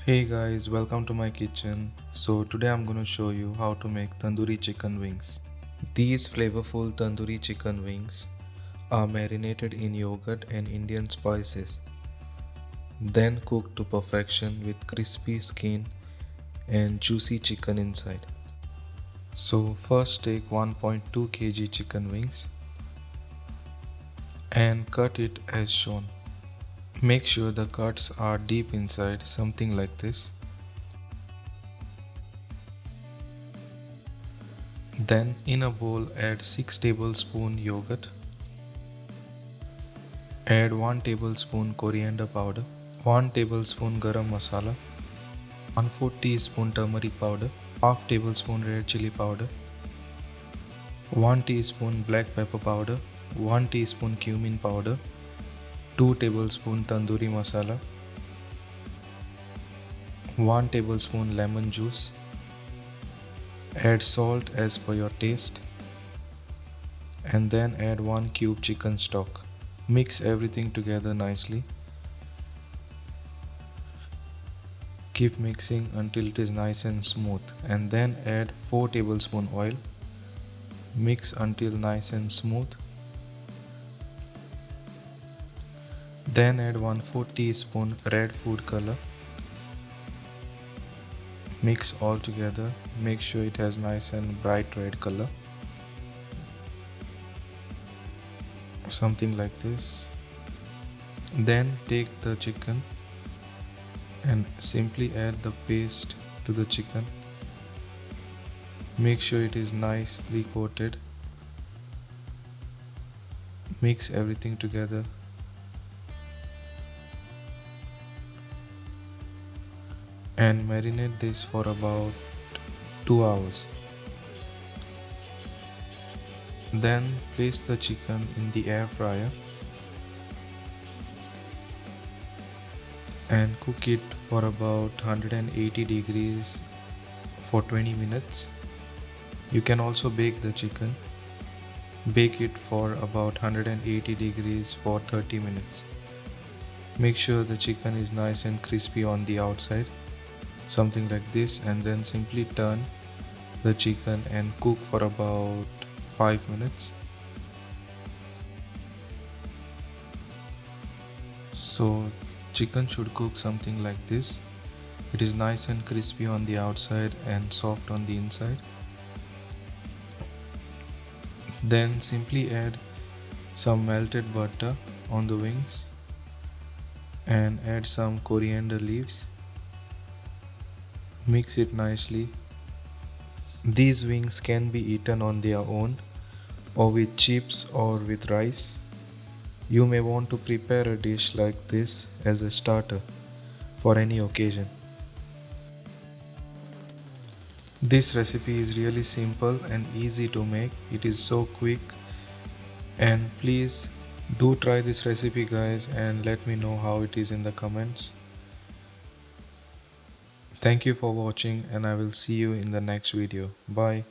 Hey guys, welcome to my kitchen. So today I'm gonna show you how to make tandoori chicken wings. These flavorful tandoori chicken wings are marinated in yogurt and Indian spices, then cooked to perfection with crispy skin and juicy chicken inside. So first take 1.2 kg chicken wings and cut it as shown. Make sure the cuts are deep inside, something like this. Then in a bowl add 6 tablespoon yogurt. Add 1 tablespoon coriander powder, 1 tablespoon garam masala, 1/4 teaspoon turmeric powder, half tablespoon red chili powder, 1 teaspoon black pepper powder, 1 teaspoon cumin powder, 2 tablespoon tandoori masala, 1 tablespoon lemon juice. Add salt as per your taste and then add 1 cube chicken stock. Mix everything together nicely. Keep mixing until it is nice and smooth and then add 4 tablespoon oil. Mix until nice and smooth. Then add 1/4 teaspoon red food color. Mix all together. Make sure it has nice and bright red color. Something like this. Then take the chicken and simply add the paste to the chicken. Make sure it is nicely coated. Mix everything together. And marinate this for about 2 hours. Then place the chicken in the air fryer and cook it for about 180 degrees for 20 minutes. You can also bake the chicken. Bake it for about 180 degrees for 30 minutes. Make sure the chicken is nice and crispy on the outside, something like this, and then simply turn the chicken and cook for about 5 minutes. So chicken should cook something like this. It is nice and crispy on the outside and soft on the inside. Then simply add some melted butter on the wings and add some coriander leaves. Mix it nicely. These wings can be eaten on their own or with chips or with rice. You may want to prepare a dish like this as a starter for any occasion. This recipe is really simple and easy to make. It is so quick, and please do try this recipe guys and let me know how it is in the comments. Thank you for watching and I will see you in the next video. Bye.